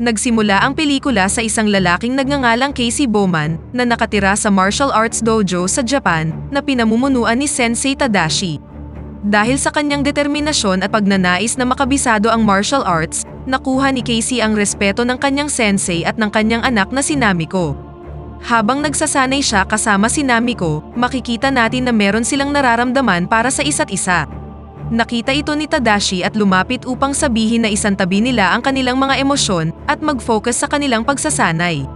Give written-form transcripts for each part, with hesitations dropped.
Nagsimula ang pelikula sa isang lalaking nagngangalang Casey Bowman na nakatira sa martial arts dojo sa Japan na pinamumunuan ni Sensei Tadashi. Dahil sa kanyang determinasyon at pagnanais na makabisado ang martial arts, nakuha ni Casey ang respeto ng kanyang sensei at ng kanyang anak na si Namiko. Habang nagsasanay siya kasama si Namiko, makikita natin na meron silang nararamdaman para sa isa't isa. Nakita ito ni Tadashi at lumapit upang sabihin na isantabi nila ang kanilang mga emosyon at mag-focus sa kanilang pagsasanay.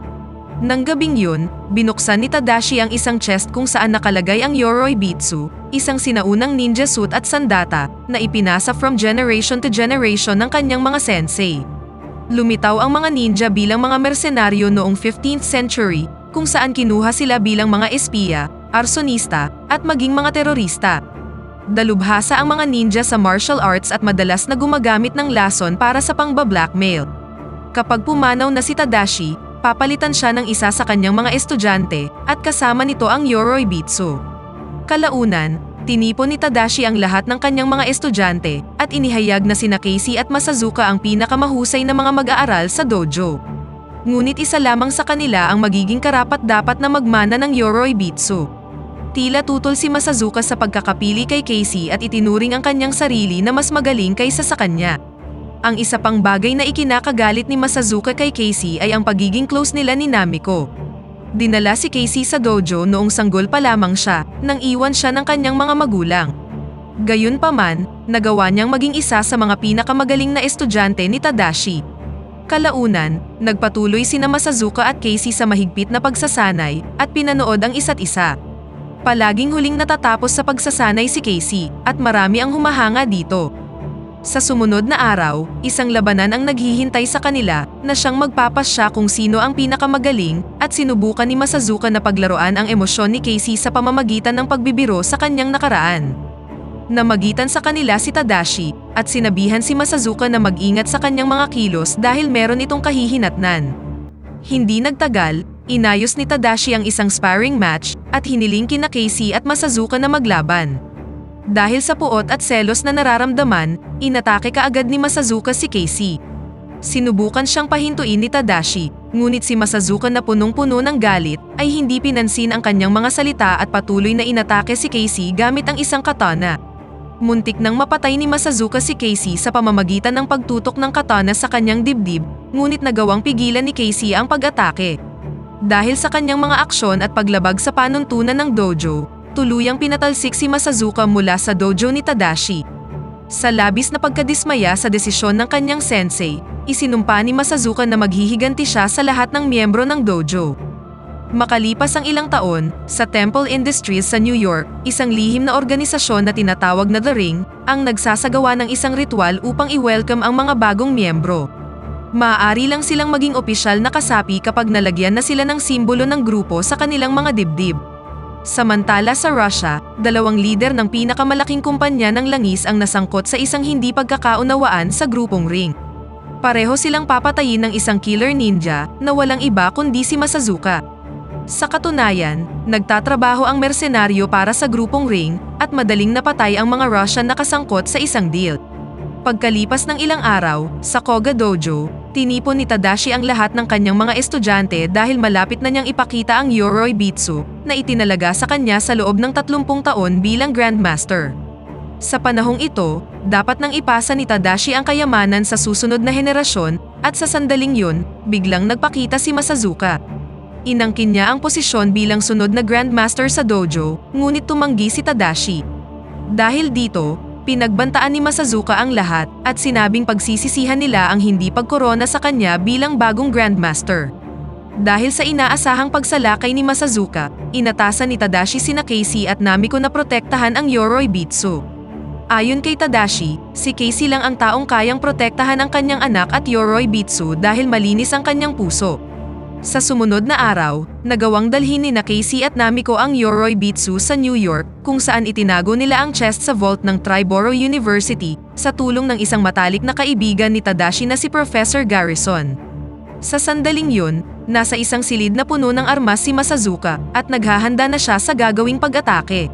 Nang gabing yun, binuksan ni Tadashi ang isang chest kung saan nakalagay ang Yoroi Bitsu, isang sinaunang ninja suit at sandata na ipinasa from generation to generation ng kanyang mga sensei. Lumitaw ang mga ninja bilang mga mersenaryo noong 15th century kung saan kinuha sila bilang mga espiya, arsonista, at maging mga terorista. Dalubhasa ang mga ninja sa martial arts at madalas na gumagamit ng lason para sa pangba-blackmail. Kapag pumanaw na si Tadashi, papalitan siya ng isa sa kanyang mga estudyante at kasama nito ang Yoroi Bitsu. Kalaunan, tinipon ni Tadashi ang lahat ng kanyang mga estudyante at inihayag na sina Casey at Masazuka ang pinakamahusay na mga mag-aaral sa dojo. Ngunit isa lamang sa kanila ang magiging karapat-dapat na magmana ng Yoroi Bitsu. Tila tutol si Masazuka sa pagkakapili kay Casey at itinuring ang kanyang sarili na mas magaling kaysa sa kanya. Ang isa pang bagay na ikinakagalit ni Masazuka kay Casey ay ang pagiging close nila ni Namiko. Dinala si Casey sa dojo noong sanggol pa lamang siya nang iwan siya ng kanyang mga magulang. Gayunpaman, nagawa niyang maging isa sa mga pinakamagaling na estudyante ni Tadashi. Kalaunan, nagpatuloy sina Masazuka at Casey sa mahigpit na pagsasanay at pinanood ang isa't isa. Palaging huling natatapos sa pagsasanay si Casey at marami ang humahanga dito. Sa sumunod na araw, isang labanan ang naghihintay sa kanila na siyang magpapasya kung sino ang pinakamagaling at sinubukan ni Masazuka na paglaruan ang emosyon ni Casey sa pamamagitan ng pagbibiro sa kanyang nakaraan. Namagitan sa kanila si Tadashi at sinabihan si Masazuka na mag-ingat sa kanyang mga kilos dahil meron itong kahihinatnan. Hindi nagtagal, inayos ni Tadashi ang isang sparring match at hiniling kina Casey at Masazuka na maglaban. Dahil sa puot at selos na nararamdaman, inatake kaagad ni Masazuka si Casey. Sinubukan siyang pahintuin ni Tadashi, ngunit si Masazuka na punong-puno ng galit ay hindi pinansin ang kanyang mga salita at patuloy na inatake si Casey gamit ang isang katana. Muntik nang mapatay ni Masazuka si Casey sa pamamagitan ng pagtutok ng katana sa kanyang dibdib, ngunit nagawang pigilan ni Casey ang pag-atake. Dahil sa kanyang mga aksyon at paglabag sa panuntunan ng dojo, tuluyang pinatalsik si Masazuka mula sa dojo ni Tadashi. Sa labis na pagkadismaya sa desisyon ng kanyang sensei, isinumpa ni Masazuka na maghihiganti siya sa lahat ng miyembro ng dojo. Makalipas ang ilang taon, sa Temple Industries sa New York, isang lihim na organisasyon na tinatawag na The Ring, ang nagsasagawa ng isang ritual upang i-welcome ang mga bagong miyembro. Maaari lang silang maging opisyal na kasapi kapag nalagyan na sila ng simbolo ng grupo sa kanilang mga dibdib. Samantala sa Russia, dalawang lider ng pinakamalaking kumpanya ng langis ang nasangkot sa isang hindi pagkakaunawaan sa grupong Ring. Pareho silang papatayin ng isang killer ninja na walang iba kundi si Masazuka. Sa katunayan, nagtatrabaho ang mersenaryo para sa grupong Ring at madaling napatay ang mga Russian na kasangkot sa isang deal. Pagkalipas ng ilang araw, sa Koga Dojo, tinipon ni Tadashi ang lahat ng kanyang mga estudyante dahil malapit na niyang ipakita ang Yoroi Bitsu na itinalaga sa kanya sa loob ng 30 taon bilang Grandmaster. Sa panahong ito, dapat nang ipasa ni Tadashi ang kayamanan sa susunod na henerasyon at sa sandaling yun, biglang nagpakita si Masazuka. Inangkin niya ang posisyon bilang sunod na Grandmaster sa dojo, ngunit tumanggi si Tadashi. Dahil dito, pinagbantaan ni Masazuka ang lahat at sinabing pagsisisihan nila ang hindi pagkorona sa kanya bilang bagong Grandmaster. Dahil sa inaasahang pagsalakay ni Masazuka, inatasan ni Tadashi sina Casey at Namiko na protektahan ang Yoroi Bitsu. Ayon kay Tadashi, si Casey lang ang taong kayang protektahan ang kanyang anak at Yoroi Bitsu dahil malinis ang kanyang puso. Sa sumunod na araw, nagawang dalhin ni Casey at Namiko ang Yoroi Bitsu sa New York kung saan itinago nila ang chest sa vault ng Triborough University sa tulong ng isang matalik na kaibigan ni Tadashi na si Professor Garrison. Sa sandaling yun, nasa isang silid na puno ng armas si Masazuka at naghahanda na siya sa gagawing pag-atake.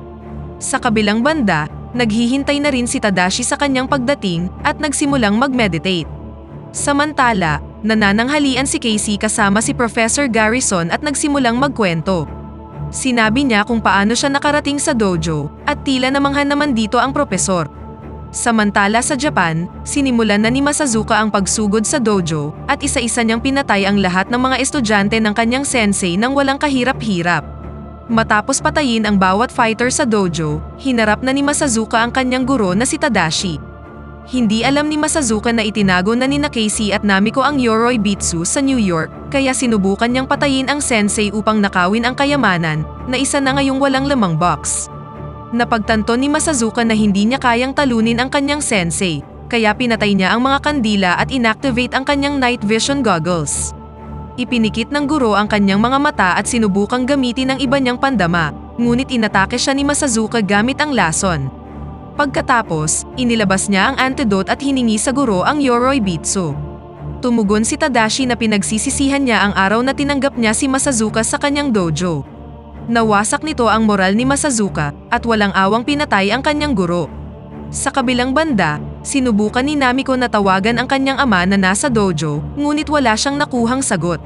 Sa kabilang banda, naghihintay na rin si Tadashi sa kanyang pagdating at nagsimulang mag-meditate. Samantala, Nanananghalian si Casey kasama si Professor Garrison at nagsimulang magkwento. Sinabi niya kung paano siya nakarating sa dojo at tila namanghan naman dito ang propesor. Samantala sa Japan, sinimulan na ni Masazuka ang pagsugod sa dojo at isa-isa niyang pinatay ang lahat ng mga estudyante ng kanyang sensei nang walang kahirap-hirap. Matapos patayin ang bawat fighter sa dojo, hinarap na ni Masazuka ang kanyang guro na si Tadashi. Hindi alam ni Masazuka na itinago na nina Casey at Namiko ang Yoroi Bitsu sa New York, kaya sinubukan niyang patayin ang sensei upang nakawin ang kayamanan, na isa na ngayong walang lamang box. Napagtanto ni Masazuka na hindi niya kayang talunin ang kanyang sensei, kaya pinatay niya ang mga kandila at inactivate ang kanyang night vision goggles. Ipinikit ng guro ang kanyang mga mata at sinubukang gamitin ang iba niyang pandama, ngunit inatake siya ni Masazuka gamit ang lason. Pagkatapos, inilabas niya ang antidote at hiningi sa guro ang Yoroi Bitsu. Tumugon si Tadashi na pinagsisisihan niya ang araw na tinanggap niya si Masazuka sa kanyang dojo. Nawasak nito ang moral ni Masazuka at walang awang pinatay ang kanyang guro. Sa kabilang banda, sinubukan ni Namiko na tawagan ang kanyang ama na nasa dojo, ngunit wala siyang nakuhang sagot.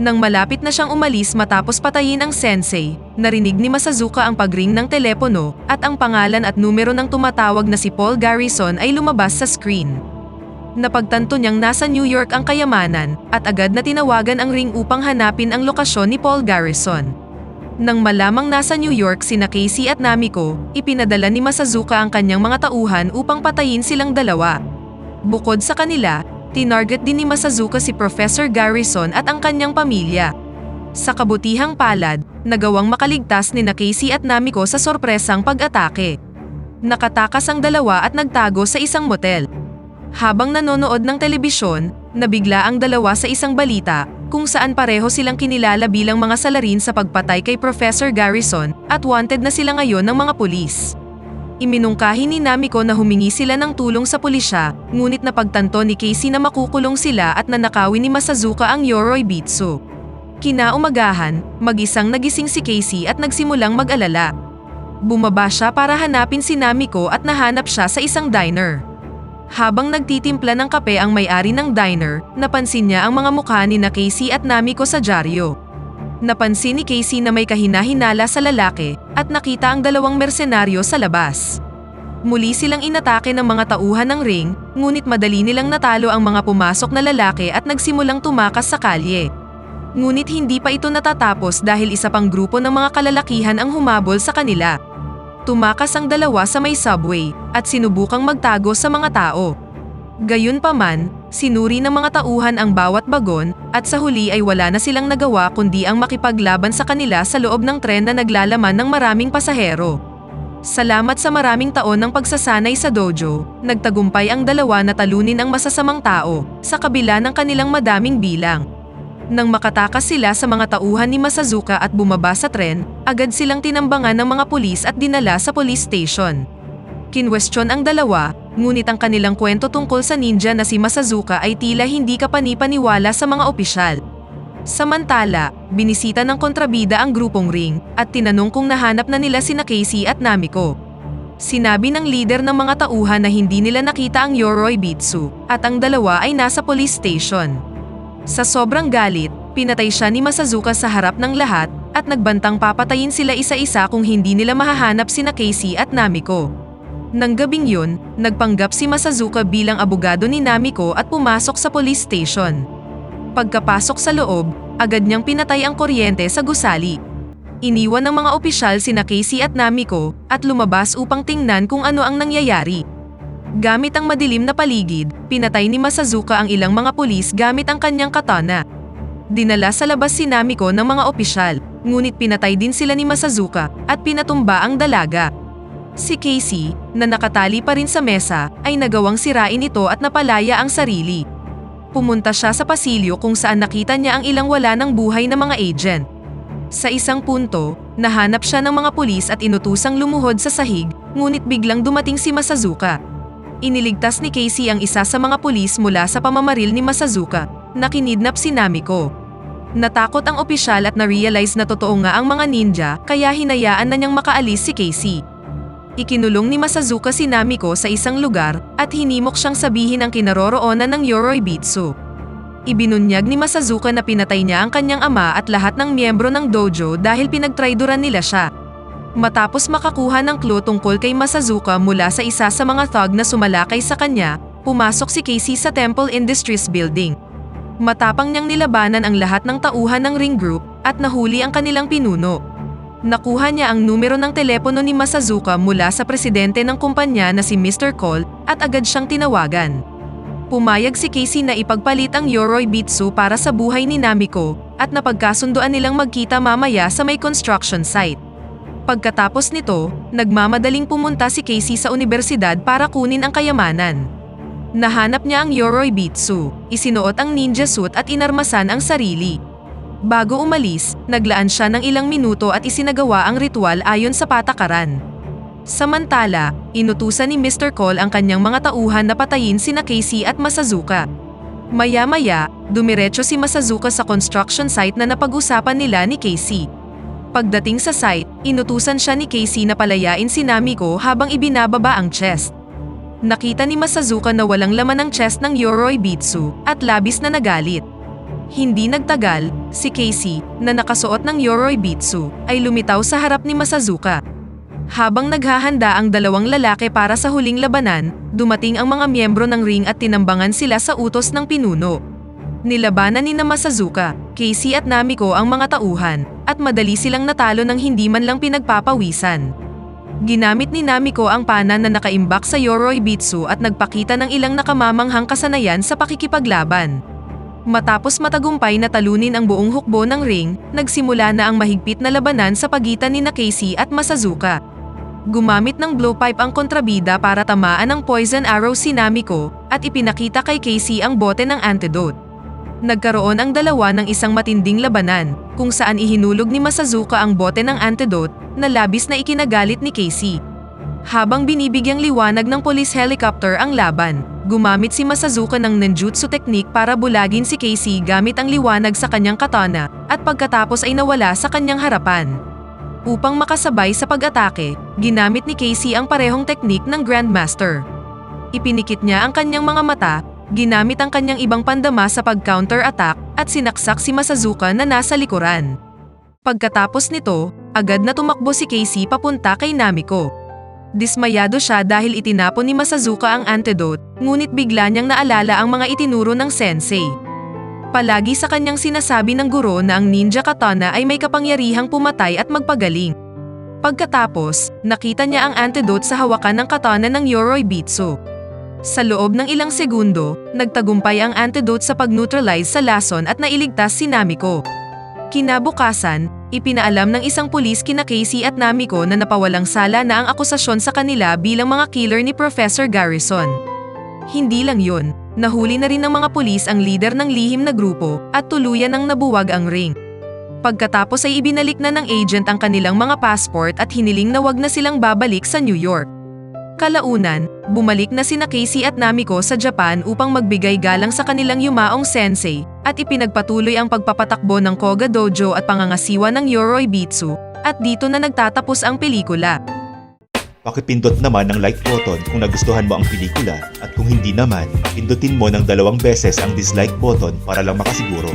Nang malapit na siyang umalis matapos patayin ang sensei, narinig ni Masazuka ang pagring ng telepono at ang pangalan at numero ng tumatawag na si Paul Garrison ay lumabas sa screen. Napagtanto niyang nasa New York ang kayamanan at agad na tinawagan ang ring upang hanapin ang lokasyon ni Paul Garrison. Nang malamang nasa New York sina Casey at Namiko, ipinadala ni Masazuka ang kanyang mga tauhan upang patayin silang dalawa. Bukod sa kanila, tinarget din ni Masazuka si Professor Garrison at ang kanyang pamilya. Sa kabutihang palad, nagawang makaligtas ni Casey at Namiko sa sorpresang pag-atake. Nakatakas ang dalawa at nagtago sa isang motel. Habang nanonood ng telebisyon, nabigla ang dalawa sa isang balita, kung saan pareho silang kinilala bilang mga salarin sa pagpatay kay Professor Garrison at wanted na sila ngayon ng mga pulis. Iminungkahi ni Namiko na humingi sila ng tulong sa pulisya, ngunit napagtanto ni Casey na makukulong sila at nanakawin ni Masazuka ang Yoroi Bitsu. Kinaumagahan, mag-isang nagising si Casey at nagsimulang mag-alala. Bumaba siya para hanapin si Namiko at nahanap siya sa isang diner. Habang nagtitimpla ng kape ang may-ari ng diner, napansin niya ang mga mukha ni Casey at Namiko sa dyaryo. Napansin ni Casey na may kahina-hinala sa lalaki at nakita ang dalawang mersenaryo sa labas. Muli silang inatake ng mga tauhan ng ring, ngunit madali nilang natalo ang mga pumasok na lalaki at nagsimulang tumakas sa kalye. Ngunit hindi pa ito natatapos dahil isa pang grupo ng mga kalalakihan ang humabol sa kanila. Tumakas ang dalawa sa may subway at sinubukang magtago sa mga tao. Gayunpaman, sinuri ng mga tauhan ang bawat bagon at sa huli ay wala na silang nagawa kundi ang makipaglaban sa kanila sa loob ng tren na naglalaman ng maraming pasahero. Salamat sa maraming taon ng pagsasanay sa dojo, nagtagumpay ang dalawa na talunin ang masasamang tao sa kabila ng kanilang madaming bilang. Nang makatakas sila sa mga tauhan ni Masazuka at bumaba sa tren, agad silang tinambangan ng mga pulis at dinala sa police station. Kinwestiyon ang dalawa, ngunit ang kanilang kwento tungkol sa ninja na si Masazuka ay tila hindi kapani-paniwala sa mga opisyal. Samantala, binisita ng kontrabida ang grupong ring at tinanong kung nahanap na nila sina Casey at Namiko. Sinabi ng leader ng mga tauhan na hindi nila nakita ang Yoroi Bitsu at ang dalawa ay nasa police station. Sa sobrang galit, pinatay siya ni Masazuka sa harap ng lahat at nagbantang papatayin sila isa-isa kung hindi nila mahahanap sina Casey at Namiko. Nang gabing yun, nagpanggap si Masazuka bilang abogado ni Namiko at pumasok sa police station. Pagkapasok sa loob, agad niyang pinatay ang kuryente sa gusali. Iniwan ng mga opisyal sina Casey at Namiko at lumabas upang tingnan kung ano ang nangyayari. Gamit ang madilim na paligid, pinatay ni Masazuka ang ilang mga pulis gamit ang kanyang katana. Dinala sa labas si Namiko ng mga opisyal, ngunit pinatay din sila ni Masazuka at pinatumba ang dalaga. Si Casey, na nakatali pa rin sa mesa, ay nagawang sirain ito at napalaya ang sarili. Pumunta siya sa pasilyo kung saan nakita niya ang ilang wala ng buhay na mga agent. Sa isang punto, nahanap siya ng mga pulis at inutusang lumuhod sa sahig, ngunit biglang dumating si Masazuka. Iniligtas ni Casey ang isa sa mga pulis mula sa pamamaril ni Masazuka, na kinidnap si Namiko. Natakot ang opisyal at na-realize na totoo nga ang mga ninja, kaya hinayaan na niyang makaalis si Casey. Ikinulong ni Masazuka si Namiko sa isang lugar at hinimok siyang sabihin ang kinaroroonan ng Yoroi Bitsu. Ibinunyag ni Masazuka na pinatay niya ang kanyang ama at lahat ng miyembro ng dojo dahil pinagtraidoran nila siya. Matapos makakuha ng clue tungkol kay Masazuka mula sa isa sa mga thug na sumalakay sa kanya, pumasok si Casey sa Temple Industries building. Matapang niyang nilabanan ang lahat ng tauhan ng ring group at nahuli ang kanilang pinuno. Nakuha niya ang numero ng telepono ni Masazuka mula sa presidente ng kumpanya na si Mr. Cole at agad siyang tinawagan. Pumayag si Casey na ipagpalit ang Yoroi Bitsu para sa buhay ni Namiko at napagkasunduan nilang magkita mamaya sa may construction site. Pagkatapos nito, nagmamadaling pumunta si Casey sa universidad para kunin ang kayamanan. Nahanap niya ang Yoroi Bitsu, isinuot ang ninja suit at inarmasan ang sarili. Bago umalis, naglaan siya ng ilang minuto at isinagawa ang ritual ayon sa patakaran. Samantala, inutusan ni Mr. Cole ang kanyang mga tauhan na patayin sina Casey at Masazuka. Maya-maya, dumiretso si Masazuka sa construction site na napag-usapan nila ni Casey. Pagdating sa site, inutusan siya ni Casey na palayain si Namiko habang ibinababa ang chest. Nakita ni Masazuka na walang laman ang chest ng Yoroi Bitsu at labis na nagalit. Hindi nagtagal, si Casey, na nakasuot ng Yoroi Bitsu, ay lumitaw sa harap ni Masazuka. Habang naghahanda ang dalawang lalaki para sa huling labanan, dumating ang mga miyembro ng ring at tinambangan sila sa utos ng pinuno. Nilabanan ni Masazuka, Casey at Namiko ang mga tauhan, at madali silang natalo ng hindi man lang pinagpapawisan. Ginamit ni Namiko ang pana na nakaimbak sa Yoroi Bitsu at nagpakita ng ilang nakamamanghang kasanayan sa pakikipaglaban. Matapos matagumpay na talunin ang buong hukbo ng ring, nagsimula na ang mahigpit na labanan sa pagitan ni Casey at Masazuka. Gumamit ng blowpipe ang kontrabida para tamaan ng poison arrow si Namiko at ipinakita kay Casey ang bote ng antidote. Nagkaroon ang dalawa ng isang matinding labanan, kung saan ihinulog ni Masazuka ang bote ng antidote na labis na ikinagalit ni Casey. Habang binibigyang liwanag ng police helicopter ang laban, gumamit si Masazuka ng ninjutsu technique para bulagin si Casey gamit ang liwanag sa kanyang katana at pagkatapos ay nawala sa kanyang harapan. Upang makasabay sa pag-atake, ginamit ni Casey ang parehong teknik ng Grandmaster. Ipinikit niya ang kanyang mga mata, ginamit ang kanyang ibang pandama sa pag-counter-attack at sinaksak si Masazuka na nasa likuran. Pagkatapos nito, agad na tumakbo si Casey papunta kay Namiko. Dismayado siya dahil itinapon ni Masazuka ang antidote, ngunit bigla niyang naalala ang mga itinuro ng sensei. Palagi sa kanyang sinasabi ng guro na ang ninja katana ay may kapangyarihang pumatay at magpagaling. Pagkatapos, nakita niya ang antidote sa hawakan ng katana ng Yoroi Bitsu. Sa loob ng ilang segundo, nagtagumpay ang antidote sa pag-neutralize sa lason at nailigtas si Namiko. Kinabukasan, ipinaalam ng isang pulis kina Casey at Namiko na napawalang sala na ang akusasyon sa kanila bilang mga killer ni Professor Garrison. Hindi lang yun, nahuli na rin ng mga pulis ang leader ng lihim na grupo at tuluyan ng nabuwag ang ring. Pagkatapos ay ibinalik na ng agent ang kanilang mga passport at hiniling na wag na silang babalik sa New York. Kalaunan, bumalik na sina Casey at Namiko sa Japan upang magbigay galang sa kanilang yumaong sensei at ipinagpatuloy ang pagpapatakbo ng Koga Dojo at pangangasiwa ng Yoroi Bitsu, at dito na nagtatapos ang pelikula. Pakipindot naman ng like button kung nagustuhan mo ang pelikula at kung hindi naman, pindutin mo ng 2 beses ang dislike button para lang makasiguro.